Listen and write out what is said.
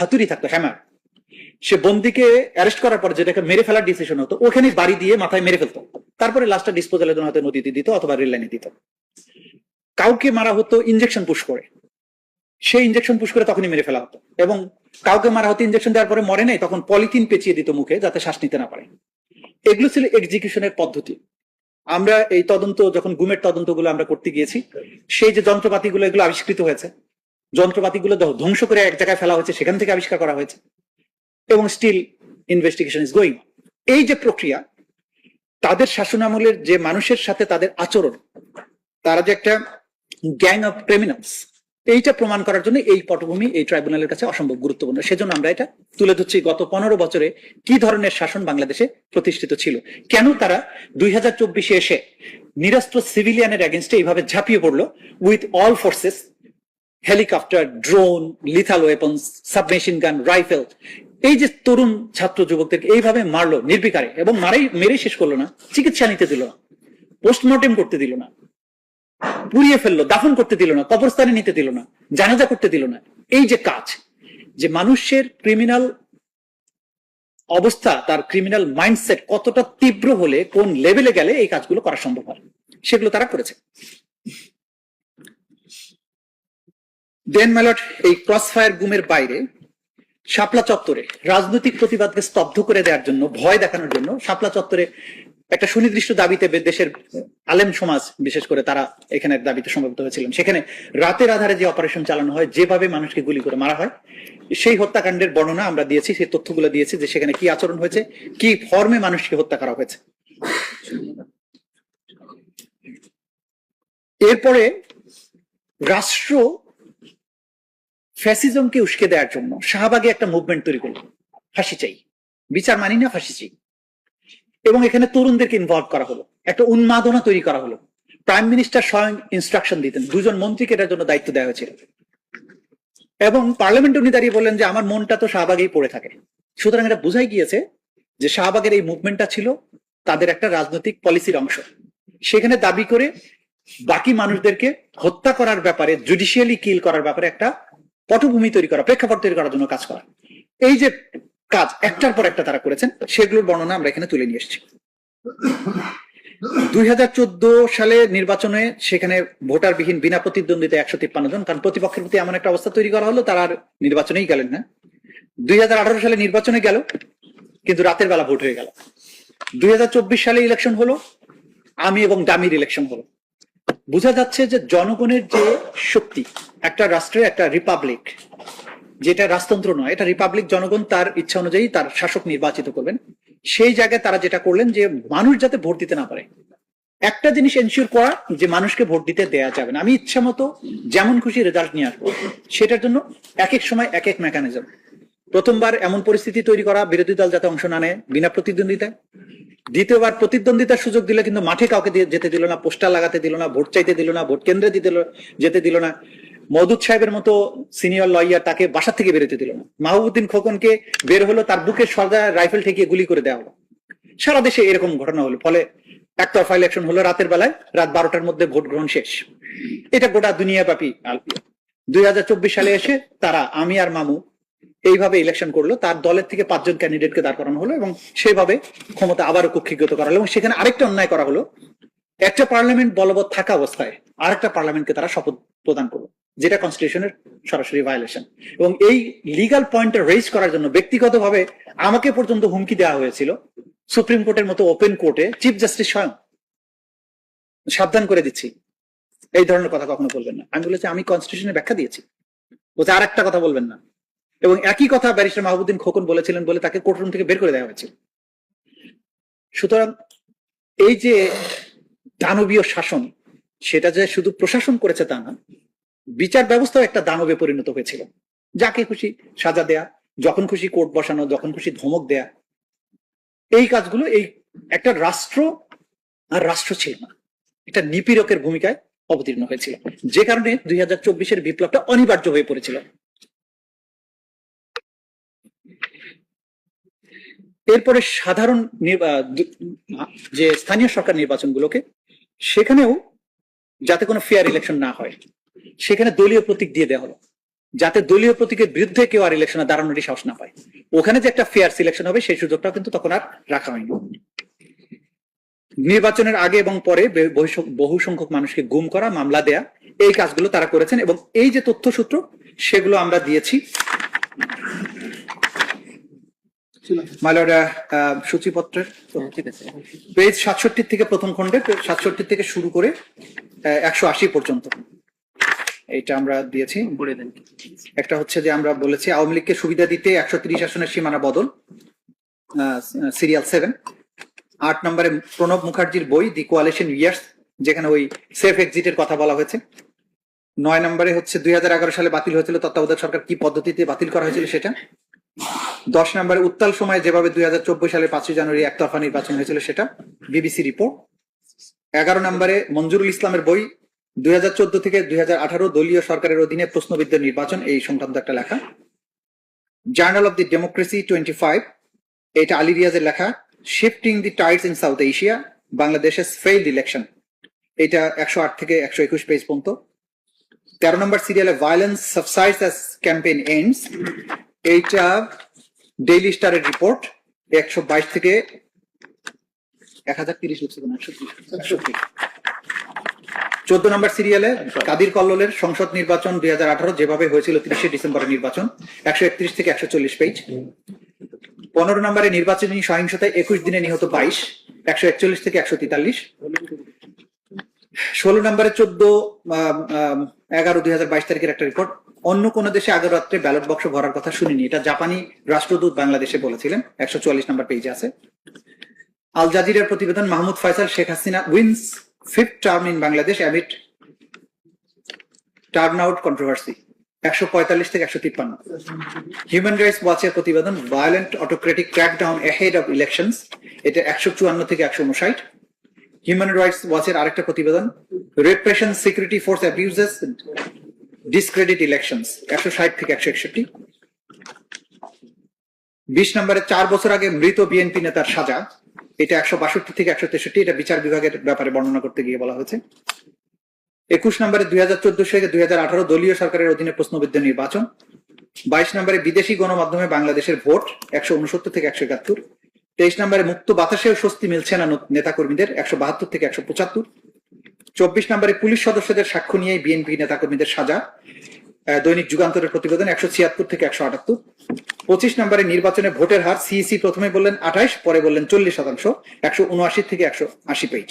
হাতুড়ি থাকতো, হ্যামার, সে বন্দিকে অ্যারেস্ট করার পর যেটাকে মেরে ফেলার ডিসিশন হতো ওখানে বাড়ি দিয়ে মাথায় মেরে ফেলতো, তারপরে লাস্টটা ডিসপোজালের জন্য হয়তো নদীতে দিত অথবা রেল লাইনে দিত। কাউকে মারা হতো ইনজেকশন পুশ করে, সেই ইনজেকশন পুশ করে তখনই মেরে ফেলা হতো। এবং কাউকে মারা হতো ইনজেকশন দেওয়ার পরে মরে নাই, তখন পলিথিন পেঁচিয়ে দিত মুখে যাতে শ্বাস নিতে না পারে। এগুলো ছিল এক্সিকিউশনের পদ্ধতি। আমরা এই তদন্ত, যখন গুমের তদন্তগুলো আমরা করতে গিয়েছি, সেই যে যন্ত্রপাতিগুলো এগুলো আবিষ্কৃত হয়েছে, যন্ত্রপাতিগুলো ধ্বংস করে এক জায়গায় ফেলা হয়েছে, সেখান থেকে আবিষ্কার করা হয়েছে, এবং স্টিল ইনভেস্টিগেশন ইজ গোয়িং। এই যে প্রক্রিয়া, তাদের শাসনামলের যে মানুষের সাথে তাদের আচরণ, তারা যে একটা গ্যাং অফ ক্রিমিনালস, এইটা প্রমাণ করার জন্য এই পটভূমি এই ট্রাইব্যুনালের কাছে অসম্ভব গুরুত্বপূর্ণ। সেজন্য আমরা এটা তুলে ধরছি গত 15 বছরে কি ধরনের শাসন বাংলাদেশে প্রতিষ্ঠিত ছিল, কেন তারা 2024-এ এসে নিরস্ত্র সিভিলিয়ানের এগেনস্টে এইভাবে ঝাঁপিয়ে পড়লো with all forces, helicopter, drone, lethal weapons, submachine গান, রাইফেল। এই যে তরুণ ছাত্র যুবকদেরকে এইভাবে মারলো নির্বিকারে, এবং মেরে শেষ করলো না, চিকিৎসা নিতে দিল না, পোস্টমর্টেম করতে দিল না, পুড়িয়ে ফেললো, দাফন করতে দিল না, কবরস্থানে নিতে দিল না, জানাজা করতে দিল না। এই যে কাজ, যে মানুষের ক্রিমিনাল অবস্থা, তার ক্রিমিনাল মাইন্ডসেট কতটা তীব্র হলে কোন লেভেলে গেলে এই কাজগুলো করা সম্ভব হয়, সেগুলো তারা করেছে। দেন মাইলট, এই ক্রস ফায়ার গুমের বাইরে শাপলা চত্বরে রাজনৈতিক প্রতিবাদকে স্তব্ধ করে দেওয়ার জন্য, ভয় দেখানোর জন্য শাপলা চত্বরে একটা সুনির্দিষ্ট দাবিতে দেশের আলেম সমাজ বিশেষ করে তারা এখানে দাবিতে সমবেত হয়েছিলেন। সেখানে রাতের আধারে যে অপারেশন চালানো হয়, যেভাবে মানুষকে গুলি করে মারা হয়, সেই হত্যাকাণ্ডের বর্ণনা আমরা দিয়েছি, সেই তথ্যগুলো দিয়েছি যে সেখানে কি আচরণ হয়েছে, কি ফর্মে মানুষকে হত্যা করা হয়েছে। এরপরে রাষ্ট্র ফ্যাসিজমকে উস্কে দেওয়ার জন্য শাহবাগে একটা মুভমেন্ট তৈরি করলো, ফাঁসি চাই, বিচার মানি না, ফাঁসি চাই। এবং এখানে তরুণদেরকে ইনভলভ করা হলো, একটা উন্মাদনা তৈরি করা হলো। প্রাইম মিনিস্টার স্বয়ং ইনস্ট্রাকশন দিতেন, 2 জন মন্ত্রীকে এটার জন্য দায়িত্ব দেওয়া হয়েছিল, এবং পার্লামেন্টে উনি দাঁড়িয়ে বললেন যে আমার মনটা তো শাহবাগেই পড়ে থাকে। সুতরাং এটা বোঝাই গিয়েছে যে শাহবাগের এই মুভমেন্টটা ছিল তাদের একটা রাজনৈতিক পলিসির অংশ। সেখানে দাবি করে বাকি মানুষদেরকে হত্যা করার ব্যাপারে, জুডিশিয়ালি কিল করার ব্যাপারে একটা পটভূমি তৈরি করা, প্রেক্ষাপট তৈরি করার জন্য কাজ করা। এই যে কাজ একটার পর একটা তারা করেছেন, সেগুলোর বর্ণনা আমরা এখানে তুলে নিয়ে এসেছি। 2014 সালে নির্বাচনে সেখানে ভোটারবিহীন বিনা প্রতিদ্বন্দ্বিতা 153 জন, কারণ প্রতিপক্ষের প্রতি এমন একটা অবস্থা তৈরি করা হলো তারা আর নির্বাচনেই গেলেন না। 2018 সালে নির্বাচনে গেল, কিন্তু রাতের বেলা ভোট হয়ে গেল। 2024 সালে ইলেকশন হলো, আমি এবং ডামির ইলেকশন হলো। বোঝা যাচ্ছে যে জনগণের যে শক্তি, একটা রাষ্ট্রে, একটা রিপাবলিক, যেটা রাজতন্ত্র নয়, এটা রিপাবলিক, জনগণ তার ইচ্ছা অনুযায়ী তার শাসক নির্বাচিত করবেন। সেই জায়গায় তারা যেটা করলেন যে মানুষ যাতে ভোট দিতে না পারে, একটা জিনিস এনশিওর করা যে মানুষকে ভোট দিতে দেয়া যাবে না, আমি ইচ্ছা মতো যেমন খুশি রেজাল্ট নিয়ে আসবো। সেটার জন্য এক এক সময় এক এক মেকানিজম। প্রথমবার এমন পরিস্থিতি তৈরি করা বিরোধী দল যাতে অংশ না নেয় বিনা প্রতিদ্বন্দ্বিতায়। দ্বিতীয়বার প্রতিদ্বন্দ্বিতার সুযোগ দিলে কিন্তু মাঠে কাউকে যেতে দিল না, পোস্টার লাগাতে দিল না, ভোট চাইতে দিল না, ভোট কেন্দ্রে যেতে দিল না। মওদুদ সাহেবের মতো সিনিয়র লয়ার, তাকে বাসা থেকে বেরোতে দিল না। মাহবুবউদ্দিন খোকনকে বের হলো, তার বুকে সর্দা রাইফেল ঠেকিয়ে গুলি করে দেওয়া হলো। সারা দেশে এরকম ঘটনা হলো, ফলে একতরফা ইলেকশন হলো রাতের বেলায়, রাত 12টার মধ্যে ভোট গ্রহণ শেষ। এটা গোটা দুনিয়াব্যাপী। 2024 সালে এসে তারা, আমি আর মামু, এইভাবে ইলেকশন করলো, তার দলের থেকে 5 জন ক্যান্ডিডেটকে দাঁড় করানো হলো, এবং সেভাবে ক্ষমতা আবারও কক্ষিগত করা হলো। এবং সেখানে আরেকটা অন্যায় করা হলো, একটা পার্লামেন্ট বলবৎ থাকা অবস্থায় আরেকটা পার্লামেন্টকে তারা শপথ প্রদান করলো, যেটা কনস্টিটিউশনের সরাসরি ভায়োলেশন। এবং এই লিগাল পয়েন্টটা রেজ করার জন্য ব্যক্তিগতভাবে আমাকে পর্যন্ত হুমকি দেওয়া হয়েছিল সুপ্রিম কোর্টের মতো ওপেন কোর্টে, চিফ জাস্টিস স্বয়ং সাবধান করে দিচ্ছি, এই ধরনের কথা কখনো বলবেন না। আমি বলেছি আমি কনস্টিটিউশনে ব্যাখ্যা দিয়েছি, বলছে আর একটা কথা বলবেন না। এবং একই কথা ব্যারিস্টার মাহবুবউদ্দিন খোকন বলেছিলেন বলে তাকে কোর্টরুম থেকে বের করে দেওয়া হয়েছিল। সুতরাং এই যে দানবীয় শাসন, সেটা যে শুধু প্রশাসন করেছে তা না, বিচার ব্যবস্থাও একটা দানবে পরিণত হয়েছিল। যাকে খুশি সাজা দেয়া, যখন খুশি কোর্ট বসানো, যখন খুশি ধমক দেয়া, এই কাজগুলো এই একটা রাষ্ট্র আর রাষ্ট্র ছিল না, এটা নিপীড়কের ভূমিকায় অবতীর্ণ হয়েছিল, যে কারণে 2024-এর বিপ্লবটা অনিবার্য হয়ে পড়েছিল। এরপরে সাধারণ যে স্থানীয় সরকার নির্বাচনগুলোকে, সেখানেও যাতে কোনো ফেয়ার ইলেকশন না হয়, সেখানে দলীয় প্রতীক দিয়ে দেওয়া হলো। যাতে দলীয় প্রতীকের বিরুদ্ধে কেউ আর ইলেকশনে দাঁড়ানোরই সাহস না পায়। ওখানে যে একটা ফেয়ার সিলেকশন হবে সেই সুযোগটাও কিন্তু তখন আর রাখা হয়নি। নির্বাচনের আগে এবং পরে বহু সংখ্যক মানুষকে গুম করা, মামলা দেয়া, এই কাজগুলো তারা করেছেন এবং এই যে তথ্যসূত্র সেগুলো আমরা দিয়েছি। সূচিপত্রের পেজ 67 থেকে প্রথম খণ্ডে 67 থেকে শুরু করে 180 পর্যন্ত এটা আমরা দিয়েছি। একটা হচ্ছে যে আমরা বলেছি আওয়ামী লীগকে সুবিধা দিতে 130 আসনের সীমানা বদল, সিরিয়াল 7। 8 নম্বরে প্রণব মুখার্জির বই দি কোয়ালিশন ইয়ার্স, যেখানে ওই সেফ এক্সিটের কথা বলা হয়েছে। 9 নম্বরে হচ্ছে 2011 সালে বাতিল হয়েছিল তত্ত্বাবধায়ক সরকার কি পদ্ধতিতে বাতিল করা হয়েছিল সেটা। 10 নম্বরে উত্তাল সময়ে যেভাবে 2024 সালে 5 জানুয়ারি একতরফা নির্বাচন হয়েছিল সেটা, বিবিসি রিপোর্ট। 11 নম্বরে মঞ্জুরুল ইসলামের বই 2014 থেকে 2018 দলীয় সরকারের অধীনে প্রশ্নবিদ্ধ নির্বাচন, এই সংক্রান্ত একটা লেখা। জার্নাল অফ দি ডেমোক্রেসি 25, এটা আলী রিয়াজের লেখা। Shifting the Tides in south Asia, বাংলাদেশের ফেইল্ড ইলেকশন, এটা 108 থেকে 121 পেজ পর্যন্ত। 13 নম্বর সিরিয়ালে ভায়োলেন্স সাবসাইডস অ্যাজ ক্যাম্পেইন এন্ডস, এইটা ডেইলি স্টারের রিপোর্ট 122 থেকে 1030 লিখছে না 130। 14 নম্বর সিরিয়ালে কাদির কল্লোলের সংসদ নির্বাচন 2018 যেভাবে হয়েছিল 30 ডিসেম্বরের নির্বাচন, 131 থেকে 140 পেজ। 15 নম্বরে নির্বাচনী সহিংসতায় 21 দিনে নিহত 22, 141 থেকে 143। 16 নম্বরে 14/11/2022 তারিখের একটা রিপোর্ট, অন্য কোন দেশে আগের রাত্রে ব্যালট বক্স ভরার কথা শুনিনি, এটা জাপানি রাষ্ট্রদূত বাংলাদেশে বলেছিলেন, 144 নম্বর পেজে আছে। আল জাজিরার প্রতিবেদন, Mahmud Faisal, Sheikh Hasina wins 5th term in Bangladesh amid turnout controversy, 145 থেকে 153। হিউম্যান রাইটস ওয়াচের প্রতিবেদন, violent autocratic crackdown ahead of elections, এটা 154 থেকে 159। হিউম্যান রাইটস ওয়াচের আরেকটা প্রতিবেদন, repression security force abuses discredit elections, 160 থেকে 161। 20 নম্বরে 4 বছর আগে মৃত বিএনপি নেতার সাজা, এটা 162 থেকে 163, এটা বিচার বিভাগের ব্যাপারে বর্ণনা করতে গিয়ে বলা হয়েছে। 21 নম্বরে 2014 থেকে 2018 দলীয় সরকারের অধীনে প্রশ্নবিদ্ধ নির্বাচন। 22 নম্বরে বিদেশি গণমাধ্যমে বাংলাদেশের ভোট, 169 থেকে 171। 23 নম্বরে মুক্ত বাতাসেও স্বস্তি মিলছে না নেতাকর্মীদের, 172 থেকে 175। 24 নম্বরে পুলিশ সদস্যদের সাক্ষ্য নিয়ে বিএনপি নেতাকর্মীদের সাজা, দৈনিক যুগান্তরের প্রতিবেদন, 176 থেকে 178। 25 নম্বরে নির্বাচনে ভোটের হার, সিইসি প্রথমে বললেন 28, পরে বললেন 40%, 179 থেকে 180 পেজ।